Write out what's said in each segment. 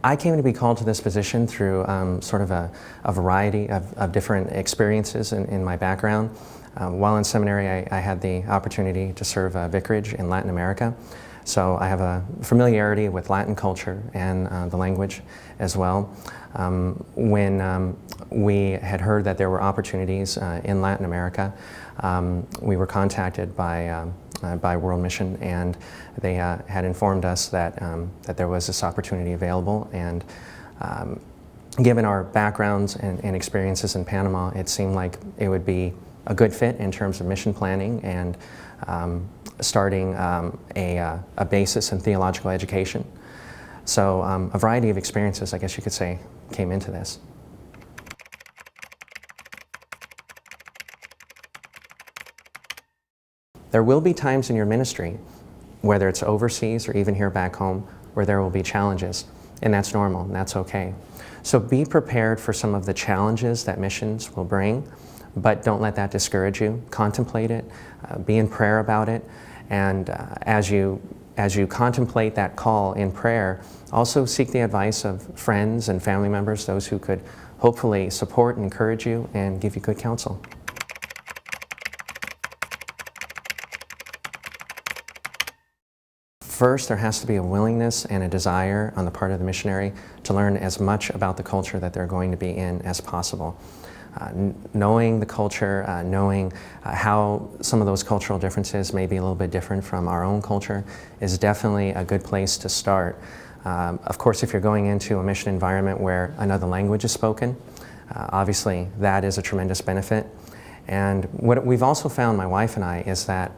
I came to be called to this position through sort of a variety of different experiences in my background. While in seminary, I had the opportunity to serve a vicarage in Latin America. So I have a familiarity with Latin culture and the language as well. When we had heard that there were opportunities in Latin America, we were contacted by World Mission, and they had informed us that, that there was this opportunity available. And given our backgrounds and experiences in Panama, it seemed like it would be a good fit in terms of mission planning and starting a basis in theological education. So a variety of experiences, I guess you could say, came into this. There will be times in your ministry, whether it's overseas or even here back home, where there will be challenges, and that's normal, and that's okay. So be prepared for some of the challenges that missions will bring, but don't let that discourage you. Contemplate it, be in prayer about it, and as you contemplate that call in prayer, also seek the advice of friends and family members, those who could hopefully support and encourage you and give you good counsel. First, there has to be a willingness and a desire on the part of the missionary to learn as much about the culture that they're going to be in as possible. Knowing the culture, knowing how some of those cultural differences may be a little bit different from our own culture is definitely a good place to start. Of course, if you're going into a mission environment where another language is spoken, obviously that is a tremendous benefit. And what we've also found, my wife and I, is that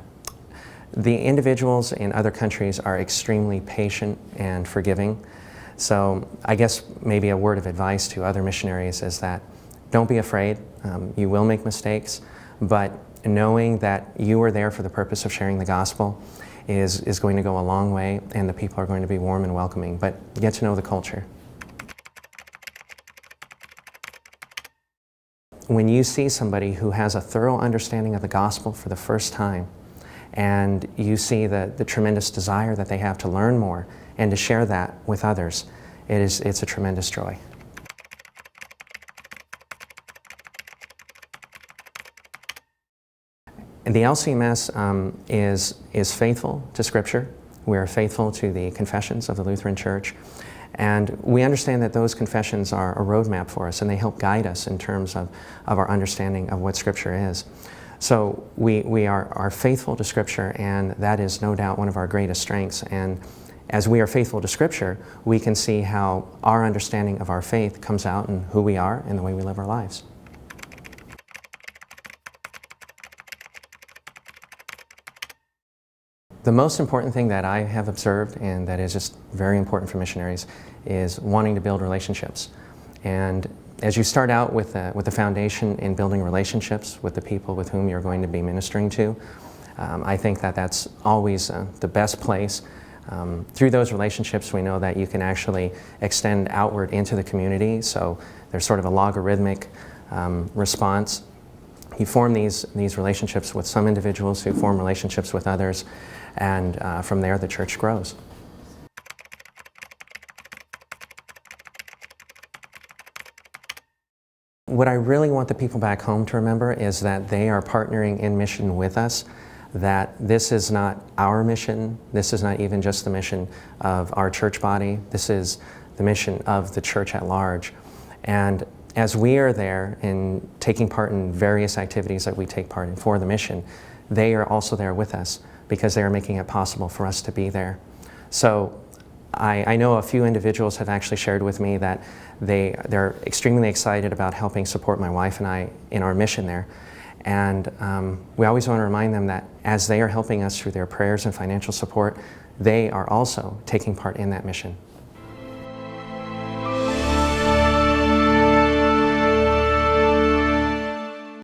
the individuals in other countries are extremely patient and forgiving. So I guess maybe a word of advice to other missionaries is that don't be afraid. You will make mistakes, but knowing that you are there for the purpose of sharing the gospel is going to go a long way, and the people are going to be warm and welcoming. But get to know the culture. When you see somebody who has a thorough understanding of the gospel for the first time, and you see the tremendous desire that they have to learn more and to share that with others, it's a tremendous joy. The LCMS is faithful to Scripture. We are faithful to the confessions of the Lutheran Church. And we understand that those confessions are a roadmap for us, and they help guide us in terms of our understanding of what Scripture is. So we are faithful to Scripture, and that is no doubt one of our greatest strengths. And as we are faithful to Scripture, we can see how our understanding of our faith comes out in who we are and the way we live our lives. The most important thing that I have observed, and that is just very important for missionaries, is wanting to build relationships. And as you start out with the foundation in building relationships with the people with whom you're going to be ministering to, I think that that's always the best place. Through those relationships, we know that you can actually extend outward into the community, so there's sort of a logarithmic response. You form these relationships with some individuals who form relationships with others, and from there the church grows. What I really want the people back home to remember is that they are partnering in mission with us, that this is not our mission, this is not even just the mission of our church body, this is the mission of the church at large. And as we are there in taking part in various activities that we take part in for the mission, they are also there with us because they are making it possible for us to be there. So I know a few individuals have actually shared with me that they're extremely excited about helping support my wife and I in our mission there. And we always want to remind them that as they are helping us through their prayers and financial support, they are also taking part in that mission.